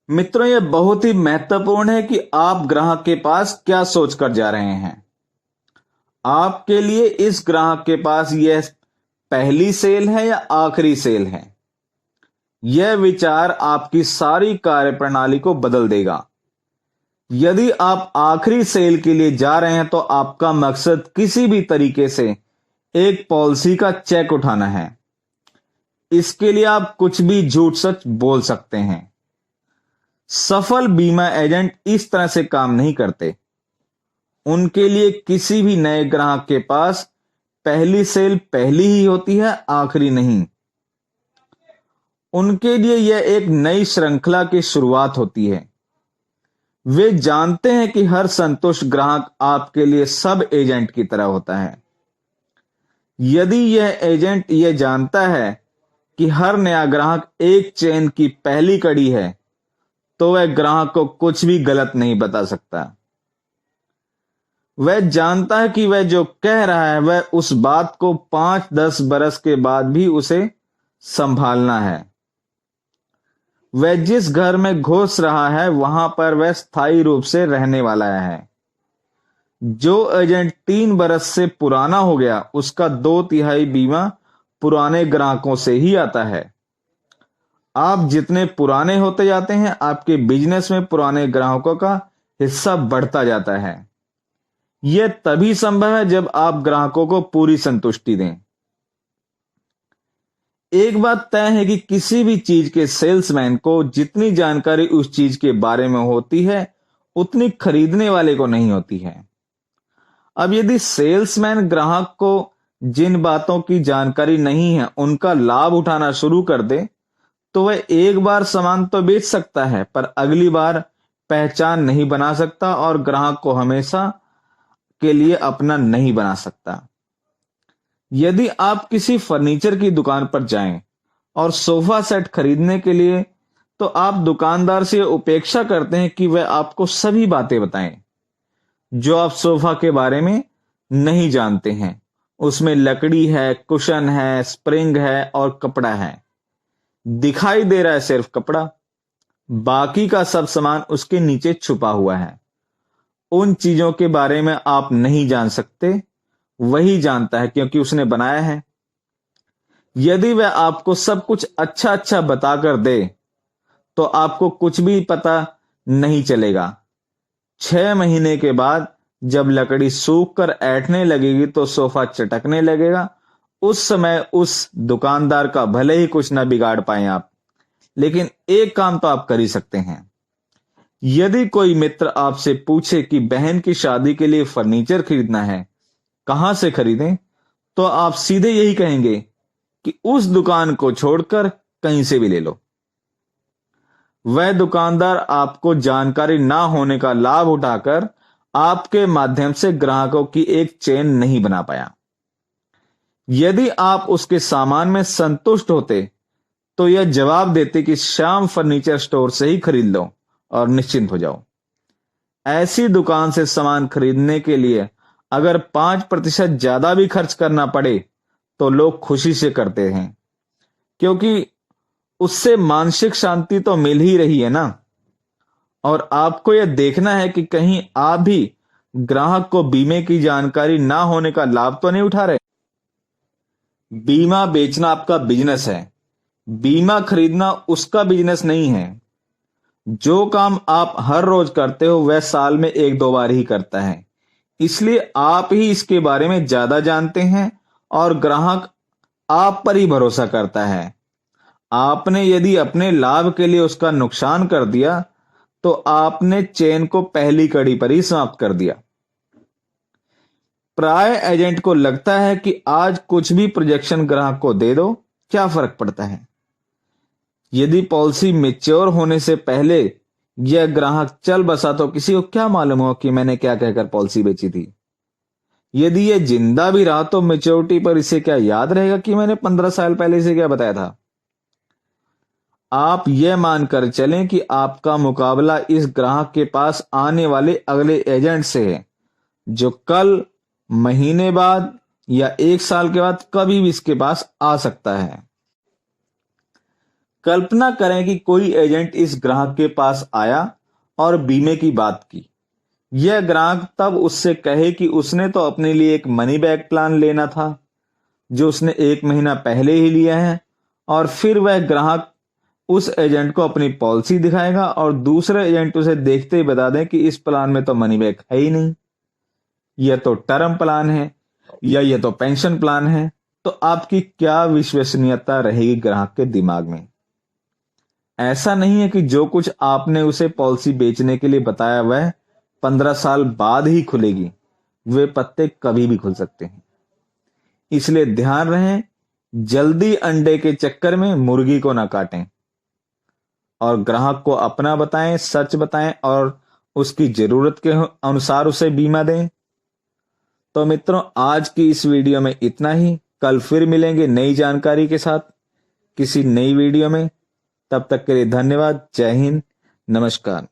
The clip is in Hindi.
मित्रों, यह बहुत ही महत्वपूर्ण है कि आप ग्राहक के पास क्या सोचकर जा रहे हैं। आपके लिए इस ग्राहक के पास यह पहली सेल है या आखिरी सेल है। यह विचार आपकी सारी कार्यप्रणाली को बदल देगा। यदि आप आखिरी सेल के लिए जा रहे हैं तो आपका मकसद किसी भी तरीके से एक पॉलिसी का चेक उठाना है। इसके लिए आप कुछ भी झूठ सच बोल सकते हैं। सफल बीमा एजेंट इस तरह से काम नहीं करते। उनके लिए किसी भी नए ग्राहक के पास पहली सेल पहली ही होती है, आखिरी नहीं। उनके लिए यह एक नई श्रृंखला की शुरुआत होती है। वे जानते हैं कि हर संतुष्ट ग्राहक आपके लिए सब एजेंट की तरह होता है। यदि यह एजेंट यह जानता है कि हर नया ग्राहक एक चेन की पहली कड़ी है, तो वह ग्राहक को कुछ भी गलत नहीं बता सकता। वह जानता है कि वह जो कह रहा है वह उस बात को 5-10 बरस के बाद भी उसे संभालना है। वह जिस घर में घुस रहा है वहां पर वह स्थायी रूप से रहने वाला है। जो एजेंट 3 बरस से पुराना हो गया, उसका 2/3 बीमा पुराने ग्राहकों से ही आता है। आप जितने पुराने होते जाते हैं, आपके बिजनेस में पुराने ग्राहकों का हिस्सा बढ़ता जाता है। यह तभी संभव है जब आप ग्राहकों को पूरी संतुष्टि दें। एक बात तय है कि किसी भी चीज के सेल्समैन को जितनी जानकारी उस चीज के बारे में होती है, उतनी खरीदने वाले को नहीं होती है। अब यदि सेल्समैन ग्राहक को जिन बातों की जानकारी नहीं है उनका लाभ उठाना शुरू कर दे, तो वह एक बार सामान तो बेच सकता है, पर अगली बार पहचान नहीं बना सकता और ग्राहक को हमेशा के लिए अपना नहीं बना सकता। यदि आप किसी फर्नीचर की दुकान पर जाएं और सोफा सेट खरीदने के लिए, तो आप दुकानदार से उपेक्षा करते हैं कि वह आपको सभी बातें बताएं जो आप सोफा के बारे में नहीं जानते हैं। उसमें लकड़ी है, कुशन है, स्प्रिंग है और कपड़ा है। दिखाई दे रहा है सिर्फ कपड़ा, बाकी का सब सामान उसके नीचे छुपा हुआ है। उन चीजों के बारे में आप नहीं जान सकते, वही जानता है क्योंकि उसने बनाया है। यदि वह आपको सब कुछ अच्छा अच्छा बताकर दे, तो आपको कुछ भी पता नहीं चलेगा। 6 महीने के बाद जब लकड़ी सूख कर ऐंठने लगेगी तो सोफा चटकने लगेगा। उस समय उस दुकानदार का भले ही कुछ ना बिगाड़ पाए आप, लेकिन एक काम तो आप कर ही सकते हैं। यदि कोई मित्र आपसे पूछे कि बहन की शादी के लिए फर्नीचर खरीदना है, कहां से खरीदें, तो आप सीधे यही कहेंगे कि उस दुकान को छोड़कर कहीं से भी ले लो। वह दुकानदार आपको जानकारी ना होने का लाभ उठाकर आपके माध्यम से ग्राहकों की एक चेन नहीं बना पाया। यदि आप उसके सामान में संतुष्ट होते, तो यह जवाब देते कि श्याम फर्नीचर स्टोर से ही खरीद लो और निश्चिंत हो जाओ। ऐसी दुकान से सामान खरीदने के लिए अगर 5% ज्यादा भी खर्च करना पड़े, तो लोग खुशी से करते हैं, क्योंकि उससे मानसिक शांति तो मिल ही रही है ना। और आपको यह देखना है कि कहीं आप भी ग्राहक को बीमे की जानकारी ना होने का लाभ तो नहीं उठा रहे। बीमा बेचना आपका बिजनेस है, बीमा खरीदना उसका बिजनेस नहीं है। जो काम आप हर रोज करते हो वह साल में 1-2 बार ही करता है, इसलिए आप ही इसके बारे में ज्यादा जानते हैं और ग्राहक आप पर ही भरोसा करता है। आपने यदि अपने लाभ के लिए उसका नुकसान कर दिया, तो आपने चेन को पहली कड़ी पर ही समाप्त कर दिया। प्राय एजेंट को लगता है कि आज कुछ भी प्रोजेक्शन ग्राहक को दे दो, क्या फर्क पड़ता है। यदि पॉलिसी मैच्योर होने से पहले यह ग्राहक चल बसा तो किसी को क्या मालूम हो कि मैंने क्या कहकर पॉलिसी बेची थी। यदि यह जिंदा भी रहा तो मैच्योरिटी पर इसे क्या याद रहेगा कि मैंने 15 साल पहले इसे क्या बताया था। आप यह मानकर चलें कि आपका मुकाबला इस ग्राहक के पास आने वाले अगले एजेंट से है, जो कल, महीने बाद या 1 साल के बाद कभी भी इसके पास आ सकता है। कल्पना करें कि कोई एजेंट इस ग्राहक के पास आया और बीमे की बात की। यह ग्राहक तब उससे कहे कि उसने तो अपने लिए एक मनी बैक प्लान लेना था जो उसने 1 महीना पहले ही लिया है, और फिर वह ग्राहक उस एजेंट को अपनी पॉलिसी दिखाएगा और दूसरे एजेंट उसे देखते ही बता दें कि इस प्लान में तो मनी बैक है ही नहीं, यह तो टर्म प्लान है या यह तो पेंशन प्लान है। तो आपकी क्या विश्वसनीयता रहेगी ग्राहक के दिमाग में? ऐसा नहीं है कि जो कुछ आपने उसे पॉलिसी बेचने के लिए बताया वह 15 साल बाद ही खुलेगी। वे पत्ते कभी भी खुल सकते हैं। इसलिए ध्यान रहे, जल्दी अंडे के चक्कर में मुर्गी को ना काटें और ग्राहक को अपना बताएं, सच बताएं और उसकी जरूरत के अनुसार उसे बीमा दें। तो मित्रों, आज की इस वीडियो में इतना ही। कल फिर मिलेंगे नई जानकारी के साथ किसी नई वीडियो में। तब तक के लिए धन्यवाद। जय हिंद, नमस्कार।